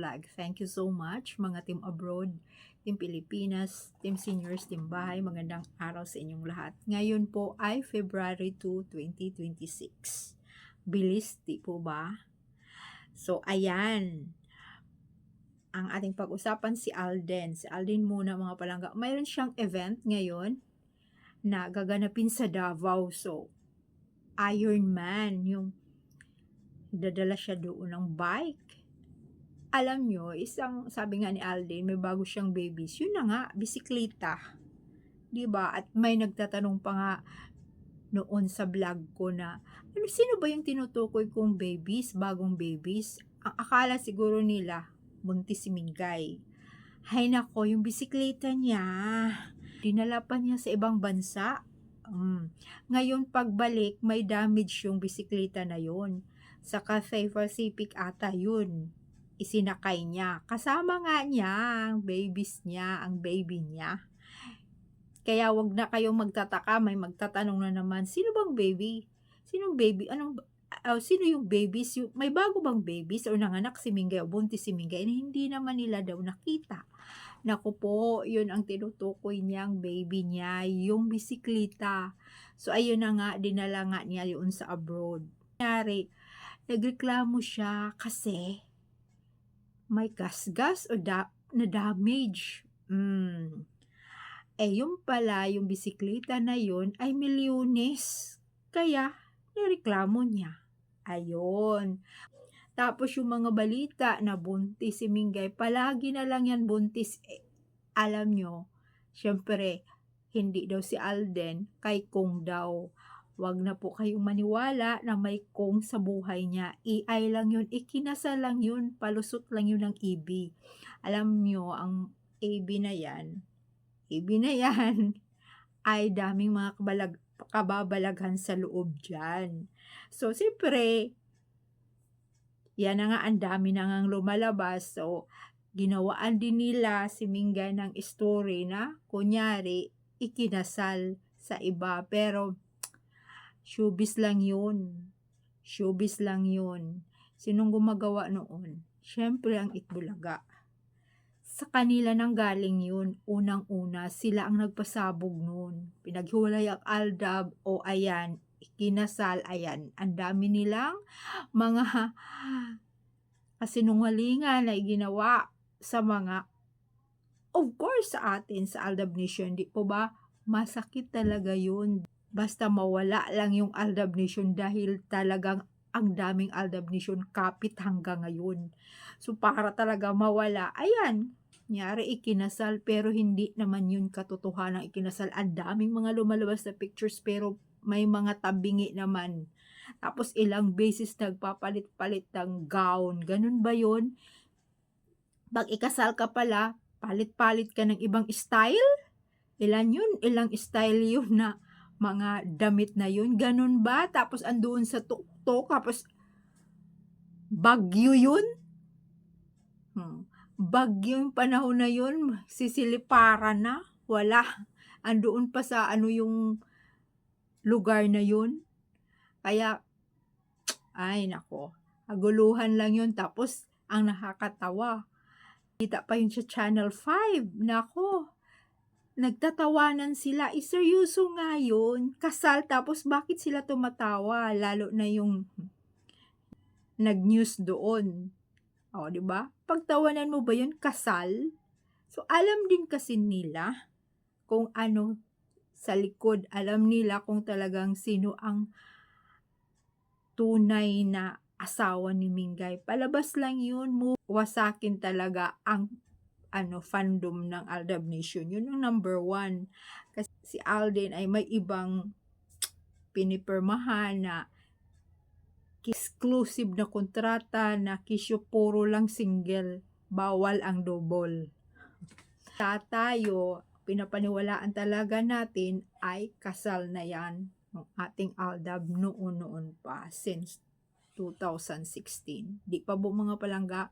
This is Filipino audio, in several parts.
Vlog. Thank you so much mga team abroad, team Pilipinas, team seniors, team bahay. Magandang araw sa inyong lahat. Ngayon po ay February 2, 2026. Bilis, di po ba? So, ayan. Ang ating pag-usapan si Alden. Si Alden muna mga palangga. Mayroon siyang event ngayon na gaganapin sa Davao. So, Ironman. Yung dadala siya doon ng bike. Alam nyo, sabi nga ni Alden, may bago siyang babies. Yun na nga, bisikleta. Diba? At may nagtatanong pa nga noon sa vlog ko na, sino ba yung tinutukoy kong babies, bagong babies? Ang akala siguro nila, buntis si Mingay. Hay nako, yung bisikleta niya, dinala pa niya sa ibang bansa. Ngayon pagbalik, may damage yung bisikleta na yun. Sa Cathay Pacific ata yun. Isinakay niya. Kasama nga niya ang babies niya, ang baby niya. Kaya wag na kayong magtataka, may magtatanong na naman, sino bang baby? Sinong baby? Sino yung babies? May bago bang babies o nanganak si Mingay o buntis si Mingay na hindi naman nila daw nakita? Naku po, yun ang tinutukoy niyang baby niya, yung bisikleta. So ayun na nga, dinala nga niya yun sa abroad. Nangyari, nagreklamo siya kasi may gas-gas o na damage. Yung pala, yung bisikleta na yun ay milyones. Kaya, nireklamo niya. Ayun. Tapos yung mga balita na buntis si Mingay, palagi na lang yan buntis. Alam nyo, syempre, hindi daw si Alden, kay Kong daw. Wag na po kayong maniwala na may Kong sa buhay niya. AI lang yun, ikinasal lang yun, palusot lang yun ng EB. Alam nyo, ang EB na yan, ay daming mga kababalaghan sa loob dyan. So, siyempre, yan na nga, ang dami na nga lumalabas. So, ginawaan din nila si Mingay ng story na, kunyari, ikinasal sa iba. Pero, showbiz lang yun. Showbiz lang yun. Sinong gumagawa noon? Siyempre, ang Itbulaga. Sa kanila nang galing yun. Unang-una, sila ang nagpasabog noon. Pinaghiwalay ang Aldab, o ayan, ikinasal, ayan. Ang dami nilang mga kasinungalingan na ginawa sa mga, of course, sa atin, sa Aldab Nation. Di po ba? Masakit talaga yun. Basta mawala lang yung Aldab Nation dahil talagang ang daming Aldab Nation kapit hanggang ngayon. So, para talaga mawala, ayan, nyari ikinasal, pero hindi naman yun katotohanan ikinasal. Ang daming mga lumalabas na pictures, pero may mga tabingi naman. Tapos ilang beses nagpapalit-palit ng gown. Ganun ba yun? Pag ikasal ka pala, palit-palit ka ng ibang style? Ilan yun? Ilang style yun na mga damit na yun? Ganun ba? Tapos andoon sa tuktok, tapos bagyo yun? Bagyo yung panahon na yun, sisiliparan na, wala. Andoon pa sa yung lugar na yun. Kaya, ay nako, aguluhan lang yun. Tapos, ang nakakatawa, kita pa yun sa Channel 5, nako, nagtatawanan sila. Seryoso nga yun, kasal, tapos bakit sila tumatawa? Lalo na yung nag-news doon. O, di ba? Pagtawanan mo ba yun, kasal? So, alam din kasi nila kung ano sa likod. Alam nila kung talagang sino ang tunay na asawa ni Mingay. Palabas lang yun. Wasakin talaga ang fandom ng Aldab Nation. Yun ang number 1. Kasi si Alden ay may ibang pinipirmahan na exclusive na kontrata na kisyo puro lang single, bawal ang double. Tayo, pinapaniwalaan talaga natin ay kasal na yan ng ating Aldab noon pa since 2016. Di pa po mga palangga.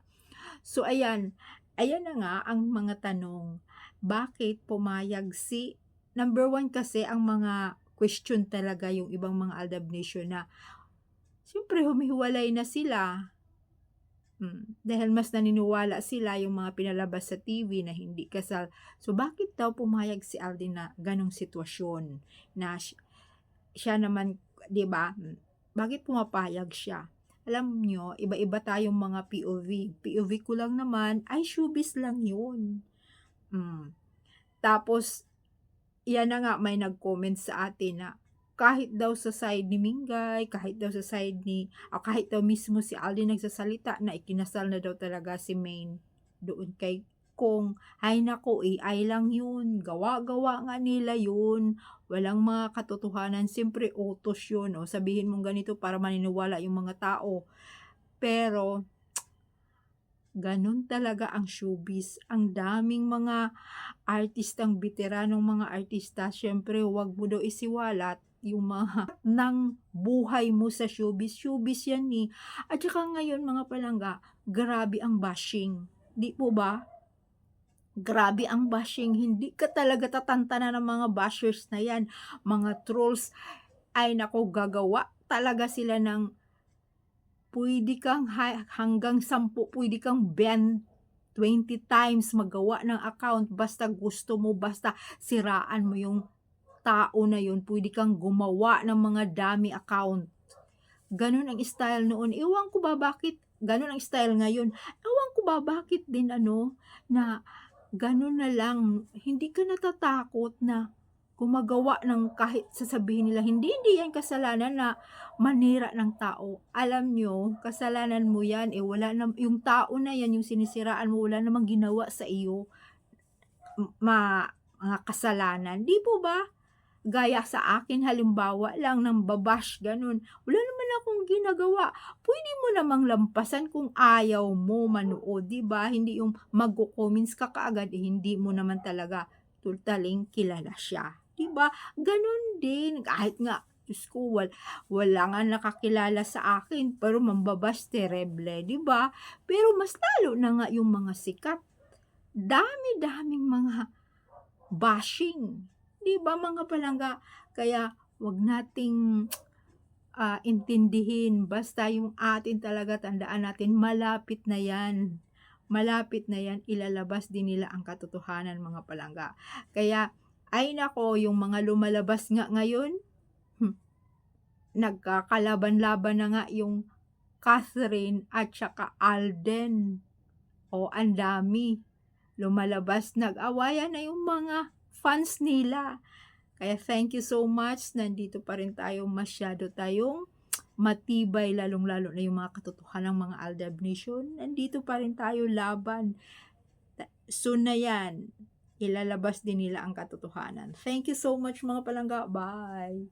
So ayan na nga ang mga tanong. Bakit pumayag si number 1 kasi ang mga question talaga yung ibang mga Aldab Nation na siyempre, humihiwalay na sila. Dahil mas naniniwala sila yung mga pinalabas sa TV na hindi kasal. So, bakit daw pumayag si Alden na gano'ng sitwasyon na siya naman, 'di ba? Bakit pumapayag siya? Alam niyo, iba-iba tayong mga POV. POV ko lang naman ay showbiz lang 'yun. Hmm, Tapos 'yan na nga may nag-comment sa atin na kahit daw sa side ni Mingay, kahit daw sa side ni kahit daw mismo si Alden nagsasalita na ikinasal na daw talaga si Maine doon kay Kong. Ay naku, AI lang 'yun, gawa-gawa nga nila 'yun, walang mga katotohanan. Siyempre utos 'yun, o sabihin mong ganito para maniniwala yung mga tao. Pero gano'n talaga ang showbiz, ang daming mga artistang beteranong mga artista, siyempre 'wag mo daw isiwalat yung mga ng buhay mo sa showbiz, showbiz 'yan, eh. At saka ngayon mga palangga, grabe ang bashing, 'di po ba? Grabe ang bashing, hindi ka talaga tatantanan ng mga bashers na 'yan, mga trolls. Ay naku, gagawa talaga sila ng puwede kang hanggang 10 puwede kang 20 times magawa ng account basta gusto mo, basta siraan mo yung tao na yun, puwede kang gumawa ng mga dummy account. Gano'n ang style noon, ewan ko ba bakit gano'n ang style ngayon. Ewan ko ba bakit din ano, na gano'n na lang, hindi ka natatakot na gumagawa ng kahit sasabihin nila, hindi 'yan kasalanan na manira ng tao. Alam niyo, kasalanan mo 'yan, eh, wala yung tao na 'yan, yung sinisiraan mo, wala namang ginawa sa iyo, mga kasalanan, 'di po ba? Gaya sa akin halimbawa lang ng babash gano'n, wala naman akong ginagawa. Puwede mo namang lampasan kung ayaw mo manood, 'di ba? Hindi yung magko-comments ka kaagad, eh, hindi mo naman talaga tutaleng kilala siya, 'di ba? Gano'n din, kahit nga Diyos ko, wala nga nakakilala sa akin pero mambabash tereble, 'di ba? Pero mas lalo na nga yung mga sikat, dami-daming mga bashing, 'di ba mga palangga? Kaya 'wag nating, intindihin, basta yung atin talaga tandaan natin malapit na 'yan, ilalabas din nila ang katotohanan mga palangga. Kaya, ay nako, yung mga lumalabas nga ngayon, hmm, nagkakalaban-laban na nga yung Catherine at saka Alden. O ang dami. Lumalabas, nag-awayan na yung mga fans nila. Kaya thank you so much, nandito pa rin tayo, masyado tayong matibay, lalong-lalo na yung mga katotohanang mga Aldab Nation, nandito pa rin tayo laban. Soon na yan, ilalabas din nila ang katotohanan. Thank you so much mga palangga, bye!